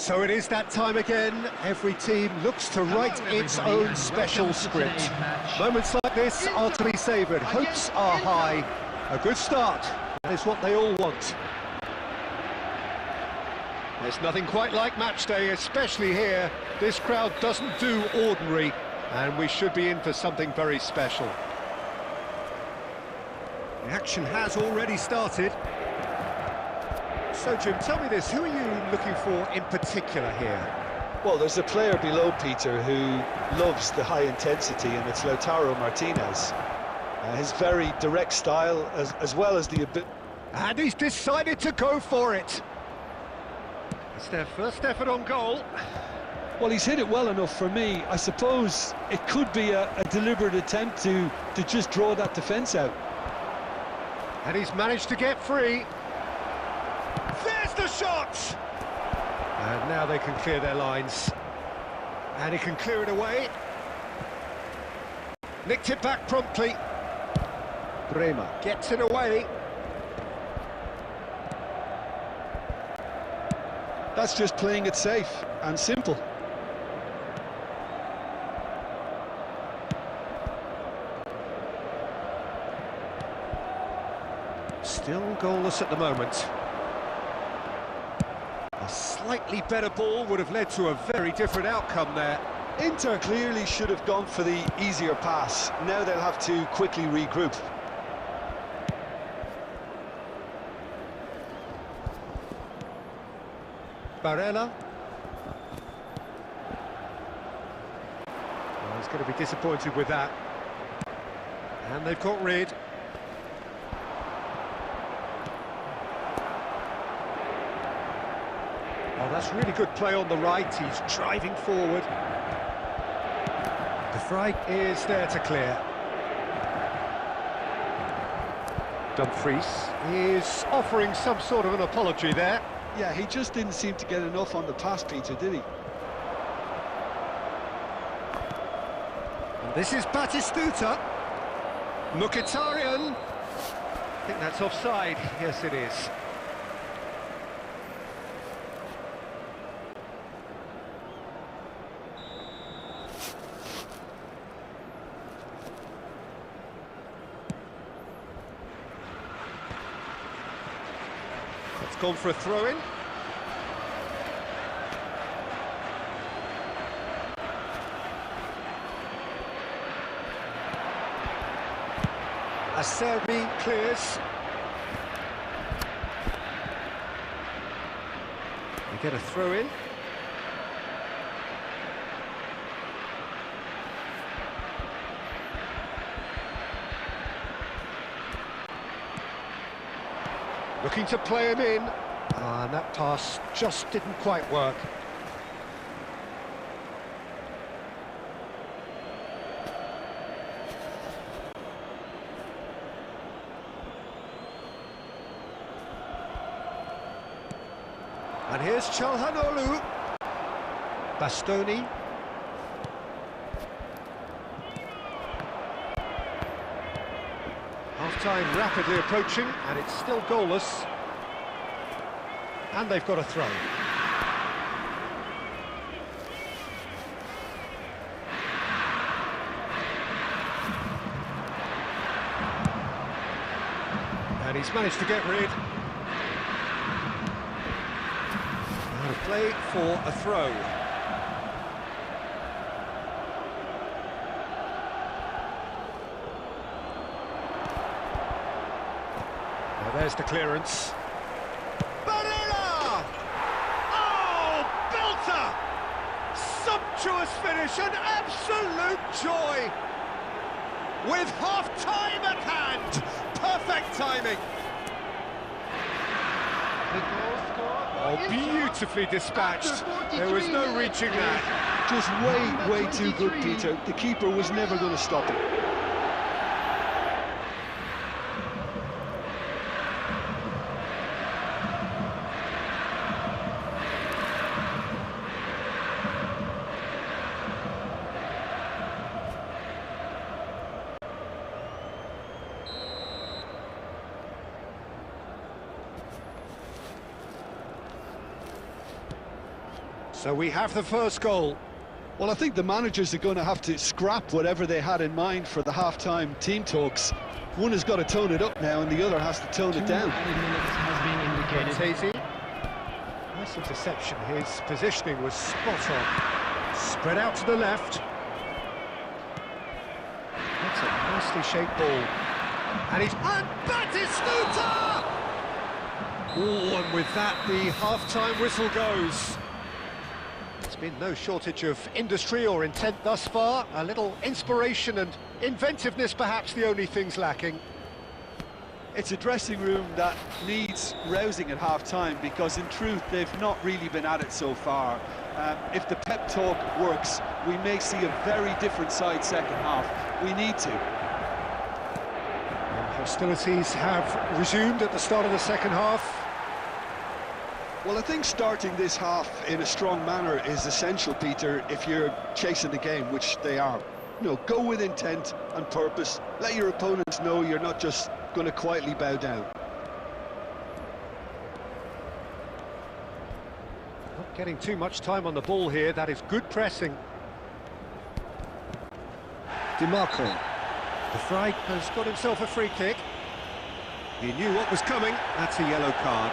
So it is that time again. Every team looks to write its own special script. Moments like this are to be savoured. Hopes are high. A good start. That is what they all want. There's nothing quite like match day, especially here. This crowd doesn't do ordinary, and we should be in for something very special. The action has already started. So, Jim, tell me this, who are you looking for in particular here? Well, there's a player below Peter who loves the high intensity, and it's Lautaro Martinez. His very direct style, as well as the ability. And he's decided to go for it. It's their first effort on goal. Well, he's hit it well enough for me. I suppose it could be a deliberate attempt to just draw that defence out. And he's managed to get free. There's the shot! And now they can clear their lines. And he can clear it away. Nicked it back promptly. Bremer gets it away. That's just playing it safe and simple. Still goalless at the moment. A slightly better ball would have led to a very different outcome there. Inter clearly should have gone for the easier pass. Now they'll have to quickly regroup. Barella. Well, he's going to be disappointed with that. And they've got rid. Oh, that's really good play on the right. He's driving forward. De Vrij is there to clear. Dumfries is offering some sort of an apology there. Yeah, he just didn't seem to get enough on the pass, Peter, did he? And this is Batistuta. Mkhitaryan. I think that's offside. Yes, it is. It's gone for a throw-in. Acerbi clears. They get a throw-in. Looking to play him in. And that pass just didn't quite work. And here's Çalhanoğlu. Bastoni. Half-time rapidly approaching, and it's still goalless. And they've got a throw. And he's managed to get rid. Out of play for a throw. Now there's the clearance. Barella! Oh, belter! Sumptuous finish, an absolute joy! With half-time at hand, perfect timing. Oh, beautifully dispatched. There was no reaching that. Just way too good, Peter. The keeper was never going to stop him. So we have the first goal. Well, I think the managers are going to have to scrap whatever they had in mind for the half-time team talks. One has got to tone it up now, and the other has to tone it down. 2 minutes has been indicated. Tazy. Nice interception. His positioning was spot on. Spread out to the left. That's a nicely shaped ball. And he's... And Batistuta! Oh, and with that, the half-time whistle goes. There's been no shortage of industry or intent thus far. A little inspiration and inventiveness, perhaps the only things lacking. It's a dressing room that needs rousing at half-time, because in truth they've not really been at it so far. If the pep talk works, we may see a very different side second half. We need to. And hostilities have resumed at the start of the second half. Well, I think starting this half in a strong manner is essential, Peter, if you're chasing the game, which they are. You know, go with intent and purpose. Let your opponents know you're not just going to quietly bow down. Not getting too much time on the ball here. That is good pressing. DiMarco. De Vrij has got himself a free kick. He knew what was coming. That's a yellow card.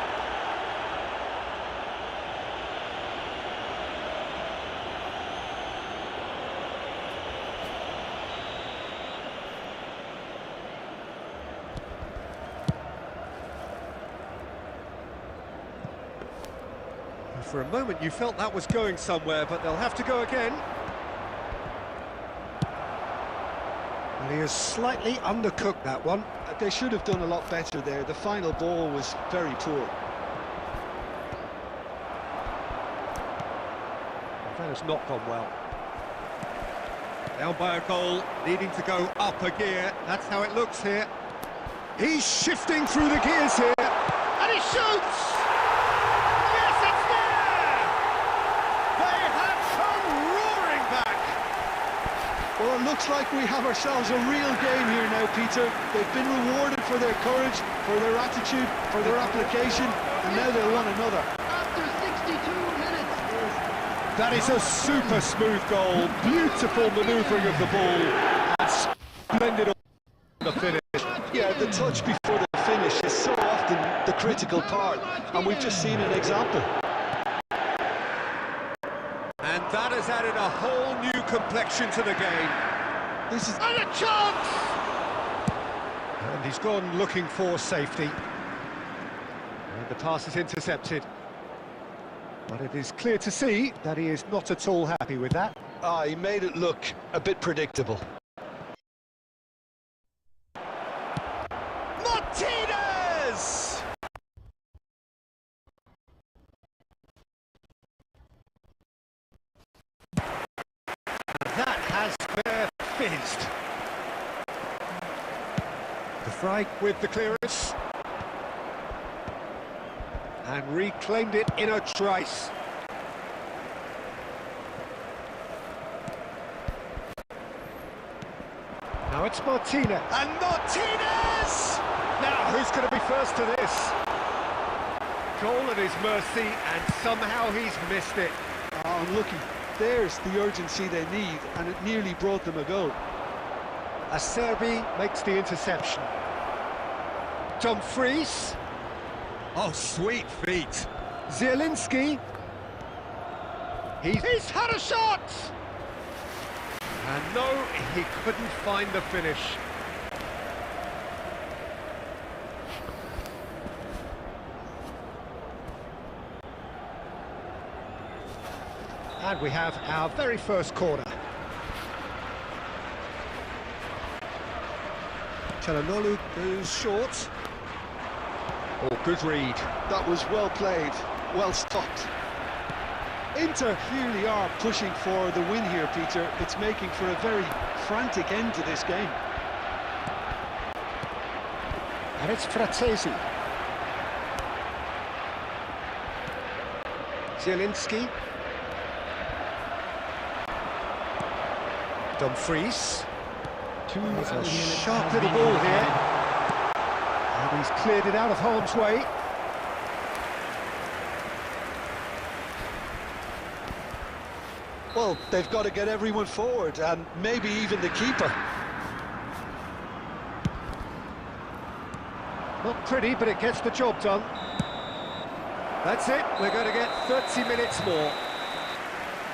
For a moment you felt that was going somewhere, but they'll have to go again. And he has slightly undercooked that one. They should have done a lot better there. The final ball was very poor. That has not gone well. Down by a goal, needing to go up a gear. That's how it looks here. He's shifting through the gears here, and he shoots! Well, it looks like we have ourselves a real game here now, Peter. They've been rewarded for their courage, for their attitude, for their application, and now they want another. After 62 minutes. That is a super smooth goal, beautiful manoeuvring of the ball, and splendid on the finish. Yeah, the touch before the finish is so often the critical part, and we've just seen an example. And that has added a whole new complexion to the game. This is... And a chance! And he's gone looking for safety. And the pass is intercepted. But it is clear to see that he is not at all happy with that. He made it look a bit predictable. Martinez! That has fair fizzed. De Vrij with the clearance. And reclaimed it in a trice. Now it's Martinez. And Martinez! Now, who's going to be first to this? Goal at his mercy, and somehow he's missed it. Unlucky. There's the urgency they need, and it nearly brought them a goal. Acerbi makes the interception. Dumfries. Oh, sweet feet. Zielinski. He's had a shot! And no, he couldn't find the finish. And we have our very first corner. Çalhanoğlu goes short. Oh, good read. That was well played, well stopped. Inter really are pushing for the win here, Peter. It's making for a very frantic end to this game. And it's Frattesi. Zielinski. Dumfries. There's a sharp little ball here. And he's cleared it out of harm's way. Well, they've got to get everyone forward, and maybe even the keeper. Not pretty, but it gets the job done. That's it, we're going to get 30 minutes more.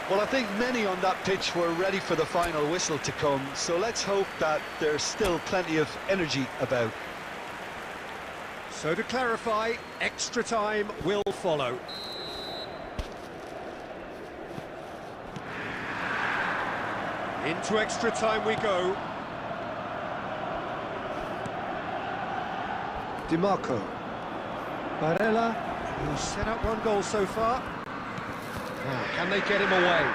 Well, I think many on that pitch were ready for the final whistle to come, so let's hope that there's still plenty of energy about. So to clarify, extra time will follow. Into extra time we go. Di Marco. Barella, who's set up one goal so far. Now, can they get him away?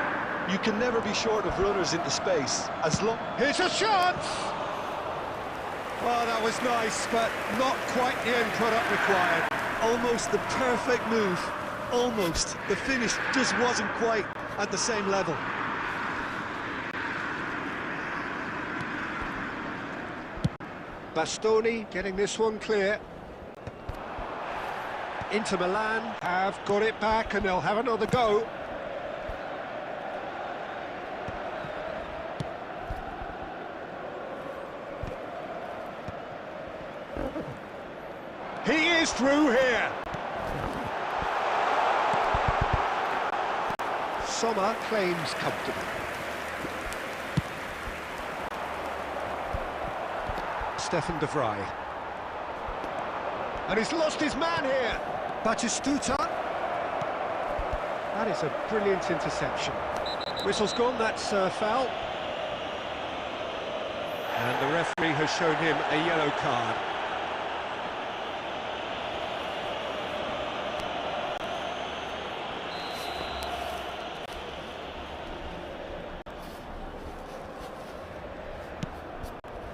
You can never be short of runners into space, as long... Here's a chance! Oh, that was nice, but not quite the end product required. Almost the perfect move. Almost. The finish just wasn't quite at the same level. Bastoni getting this one clear. Inter Milan have got it back and they'll have another go. He is through here. Sommer claims comfortably. Stefan de Vrij. And he's lost his man here. Batistuta. That is a brilliant interception. Whistle's gone, that's foul. And the referee has shown him a yellow card.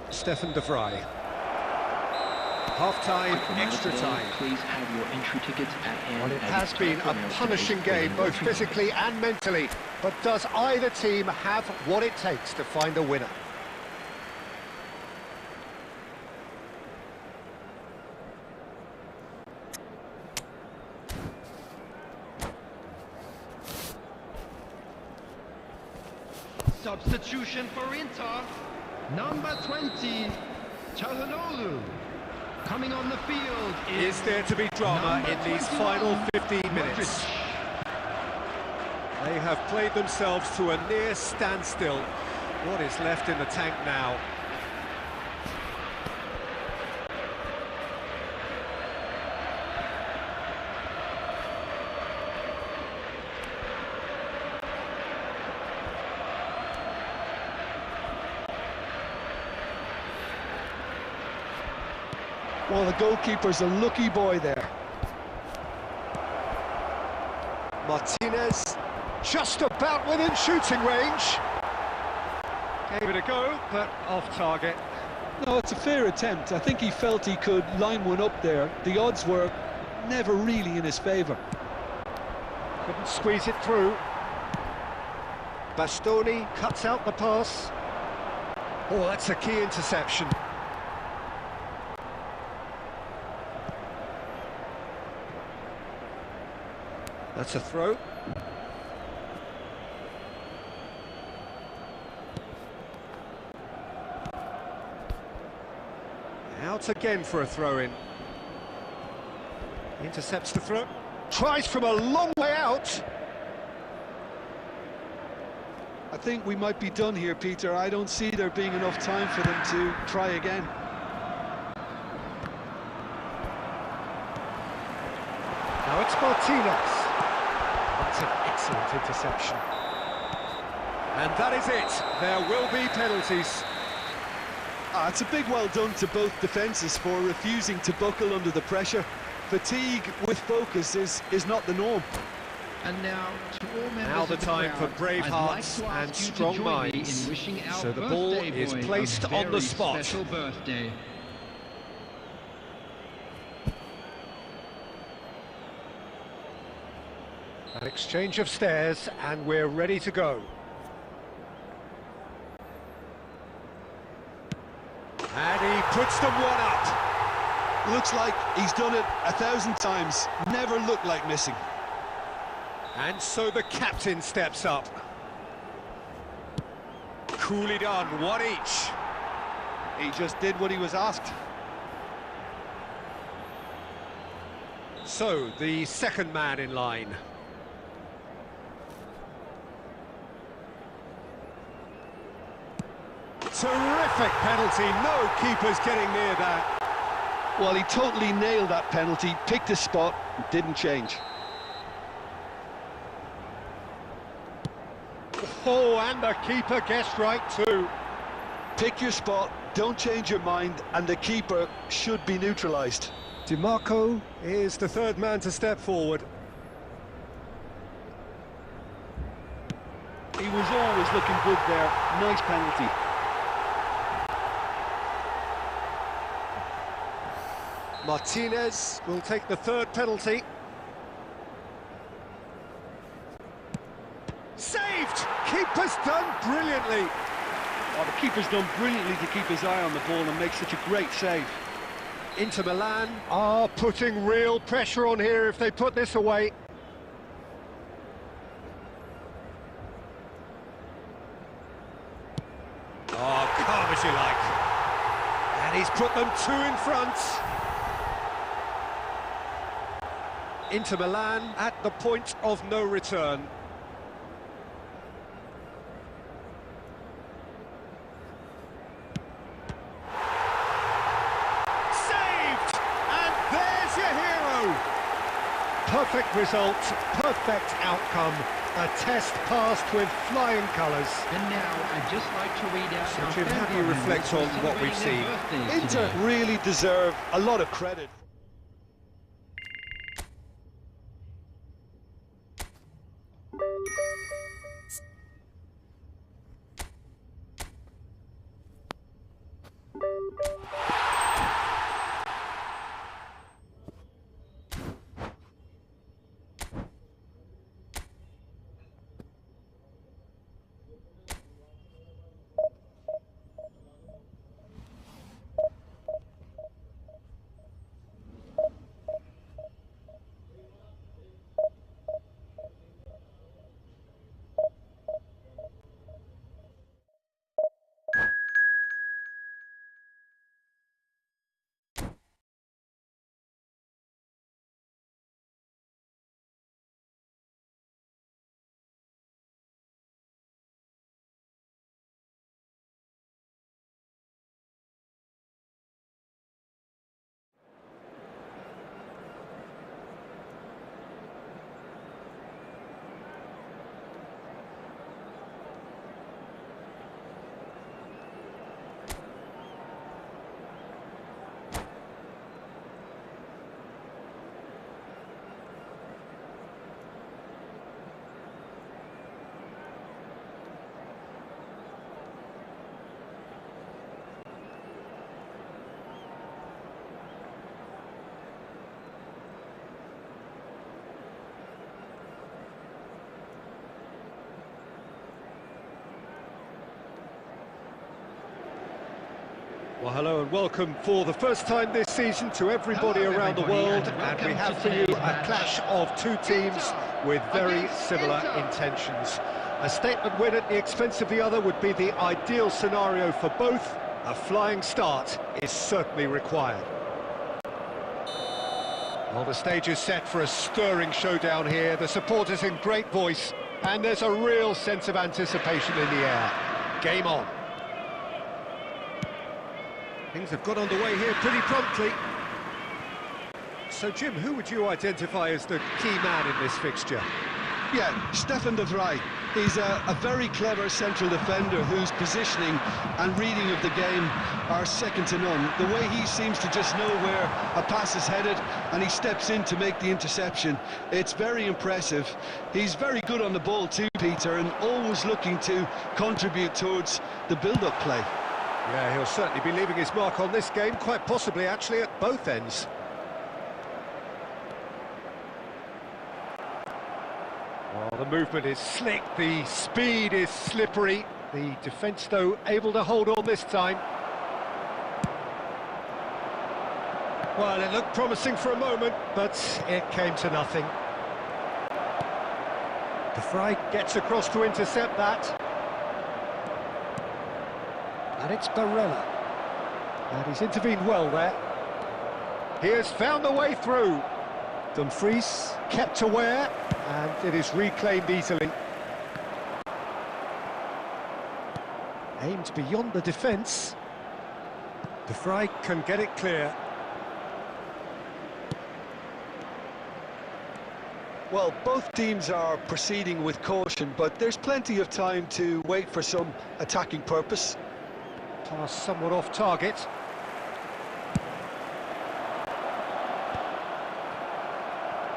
Stefan de Vrij. Half-time, extra time. Please have your entry tickets at hand. Well, it has been a punishing game, both physically and mentally. But does either team have what it takes to find a winner? Substitution for Inter. Number 20, Çalhanoğlu. Coming on the field Is there to be drama in these final 15 minutes? They have played themselves to a near standstill. What is left in the tank now? Well, the goalkeeper's a lucky boy there. Martinez, just about within shooting range. Gave it a go, but off target. No, it's a fair attempt. I think he felt he could line one up there. The odds were never really in his favour. Couldn't squeeze it through. Bastoni cuts out the pass. Oh, that's a key interception. That's a throw. Out again for a throw-in. Intercepts the throw. Tries from a long way out. I think we might be done here, Peter. I don't see there being enough time for them to try again. Now it's Martinez. That's an excellent interception. And that is it. There will be penalties. It's a big well done to both defences for refusing to buckle under the pressure. Fatigue with focus is not the norm. And now, to all members Now the of the time crowd, for brave I'd hearts like to and ask you to strong join me minds. in wishing our So the ball birthday is boy placed a on the very spot. Special birthday. An exchange of stares, and we're ready to go. And he puts them one up. Looks like he's done it 1,000 times. Never looked like missing. And so the captain steps up. Coolly done, one each. He just did what he was asked. So, the second man in line. Terrific penalty, no keeper's getting near that. Well, he totally nailed that penalty, picked his spot, didn't change. Oh, and the keeper guessed right too. Pick your spot, don't change your mind, and the keeper should be neutralised. DiMarco is the third man to step forward. He was always looking good there, nice penalty. Martinez will take the third penalty. Saved! Keeper's done brilliantly. Oh, the keeper's done brilliantly to keep his eye on the ball and make such a great save. Inter Milan are putting real pressure on here if they put this away. Oh, calm as you like. And he's put them two in front. Inter Milan at the point of no return. Saved! And there's your hero! Perfect result, perfect outcome. A test passed with flying colours. And now I'd just like to read out. So, our Jim, how do you fan reflect on comments what we've celebrating seen? their birthdays Inter today. really deserve a lot of credit. Well, hello and welcome for the first time this season to everybody Hello, around the everybody, world, and and we welcome have to for you today's a match. clash of two teams with very similar intentions. A statement win at the expense of the other would be the ideal scenario for both. A flying start is certainly required. Well, the stage is set for a stirring showdown here. The supporters in great voice, and there's a real sense of anticipation in the air. Game on. Things have got underway here pretty promptly. So, Jim, who would you identify as the key man in this fixture? Yeah, Stefan de Vrij. He's a very clever central defender whose positioning and reading of the game are second to none. The way he seems to just know where a pass is headed and he steps in to make the interception, it's very impressive. He's very good on the ball too, Peter, and always looking to contribute towards the build-up play. Yeah, he'll certainly be leaving his mark on this game, quite possibly actually at both ends. Oh, the movement is slick, the speed is slippery. The defence, though, able to hold on this time. Well, it looked promising for a moment, but it came to nothing. De Vrij gets across to intercept that. And it's Barella. And he's intervened well there. He has found the way through. Dumfries kept aware, and it is reclaimed easily. Aimed beyond the defence. De Vrij can get it clear. Well, both teams are proceeding with caution, but there's plenty of time to wait for some attacking purpose. Pass somewhat off target.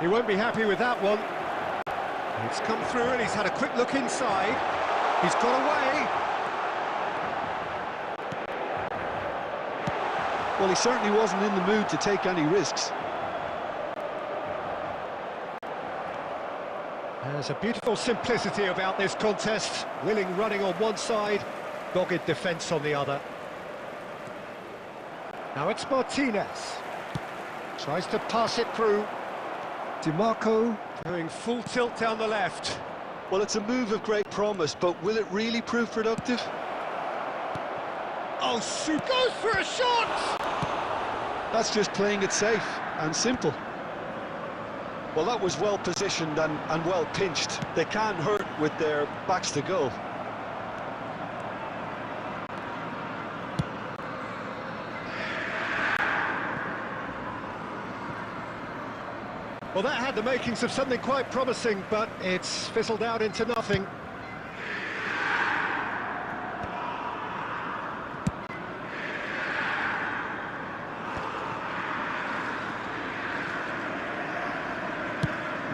He won't be happy with that one. It's come through and he's had a quick look inside. He's got away. Well, he certainly wasn't in the mood to take any risks. There's a beautiful simplicity about this contest. Willing running on one side, dogged defence on the other. Now it's Martinez. Tries to pass it through. DiMarco going full tilt down the left. Well, it's a move of great promise, but will it really prove productive? Oh, shoot, goes for a shot! That's just playing it safe and simple. Well, that was well positioned and well pinched. They can't hurt with their backs to goal. Well, that had the makings of something quite promising, but it's fizzled out into nothing.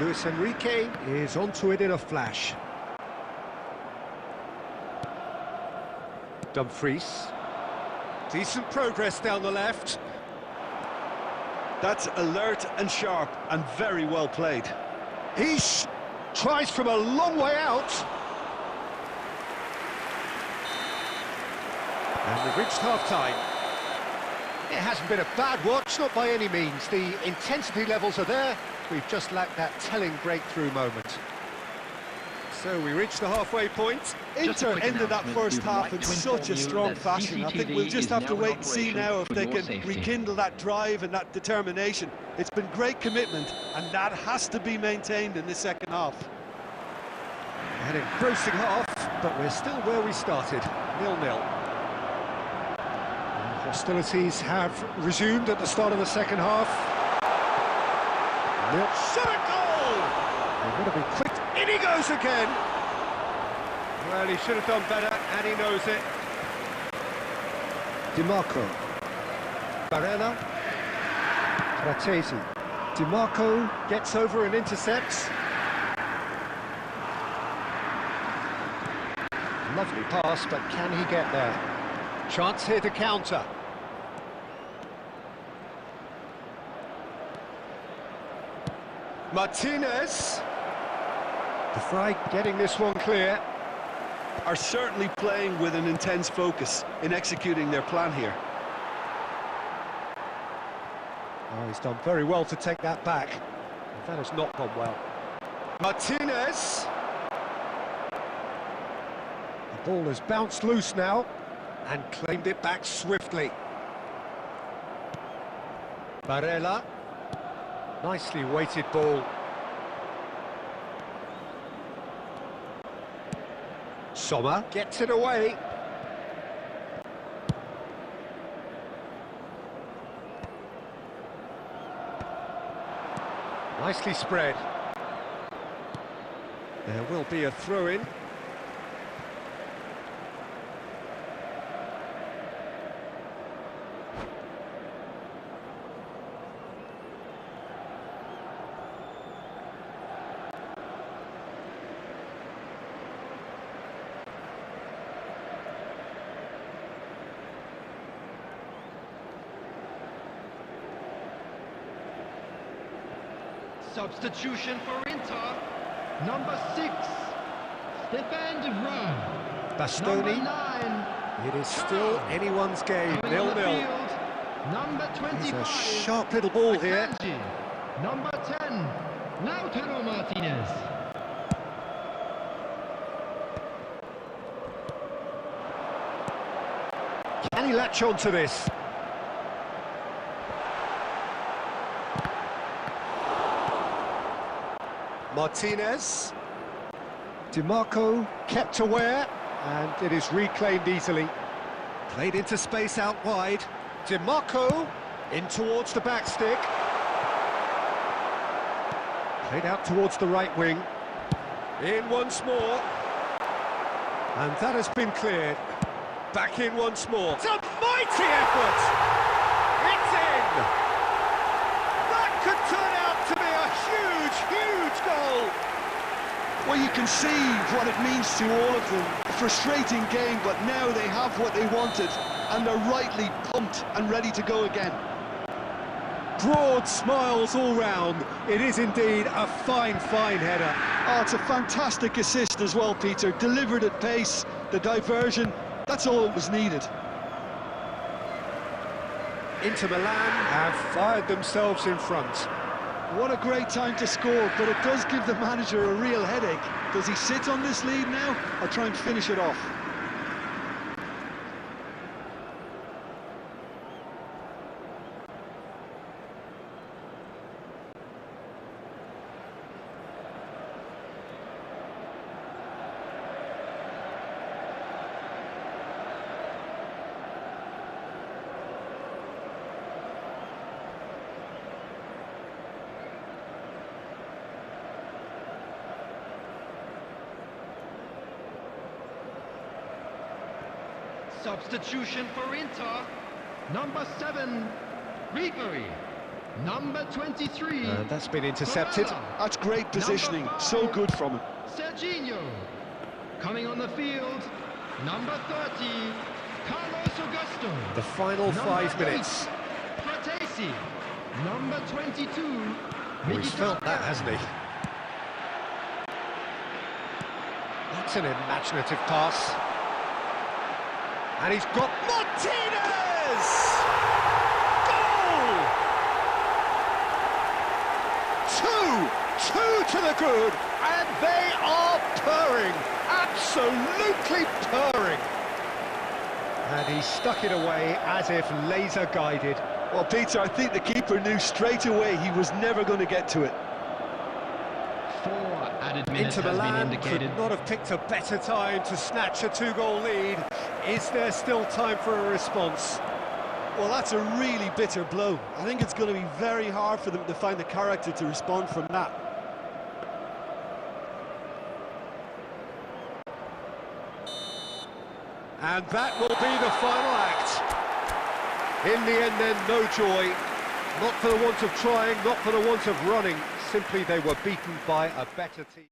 Luis Enrique is onto it in a flash. Dumfries. Decent progress down the left. That's alert and sharp and very well played. He tries from a long way out. And we've reached half-time. It hasn't been a bad watch, not by any means. The intensity levels are there. We've just lacked that telling breakthrough moment. So we reached the halfway point. Inter ended that first half in such a strong fashion. I think we'll just have to wait and see now if they can rekindle that drive and that determination. It's been great commitment, and that has to be maintained in the second half. An engrossing half, but we're still where we started, 0-0. Hostilities have resumed at the start of the second half. Shot a goal! They've got to be quick. In he goes again! Well, he should have done better, and he knows it. DiMarco. Barella. Fratesi. DiMarco gets over and intercepts. Lovely pass, but can he get there? Chance here to counter. Martinez. De Vrij getting this one clear. Are certainly playing with an intense focus in executing their plan here. Oh, he's done very well to take that back. That has not gone well. Martinez. The ball has bounced loose now and claimed it back swiftly. Barella. Nicely weighted ball. Sommer gets it away. Nicely spread. There will be a throw-in. Substitution for Inter. Number 6, Stefan de Vrij. Bastoni. Number 9. It is still anyone's game, Coming on the 0-0. field, Number 25. It's a sharp little ball here. Akanji. Number 10, Lautaro Martinez. latch on to this? Martinez. DiMarco kept aware, and it is reclaimed easily. Played into space out wide. DiMarco in towards the back stick. Played out towards the right wing. In once more. And that has been cleared. Back in once more. It's a mighty effort! It's in! That could turn out to be a huge, huge goal! Well, you can see what it means to all of them. A frustrating game, but now they have what they wanted, and they're rightly pumped and ready to go again. Broad smiles all round. It is indeed a fine, fine header. Oh, it's a fantastic assist as well, Peter. Delivered at pace, the diversion, that's all that was needed. Inter Milan have fired themselves in front. What a great time to score, but it does give the manager a real headache. Does he sit on this lead now, or try and finish it off? Substitution for Inter. Number 7, Ribery. Number 23. And that's been intercepted. Corral. That's great positioning, so good from him. Serginho. Coming on the field, number 30, Carlos Augusto. The final Number 5 minutes. 8, Fratesi. Number 22, Oh, he's felt that, hasn't he? That's an imaginative pass. And he's got Martinez! Goal! 2 to the good, and they are purring, absolutely purring. And he stuck it away as if laser guided. Well, Peter, I think the keeper knew straight away he was never going to get to it. 4 added minutes Inter has been Milan indicated. could not have picked a better time to snatch a 2-goal lead. Is there still time for a response? Well, that's a really bitter blow. I think it's going to be very hard for them to find the character to respond from that. And that will be the final act. In the end then, no joy. Not for the want of trying, not for the want of running. Simply they were beaten by a better team.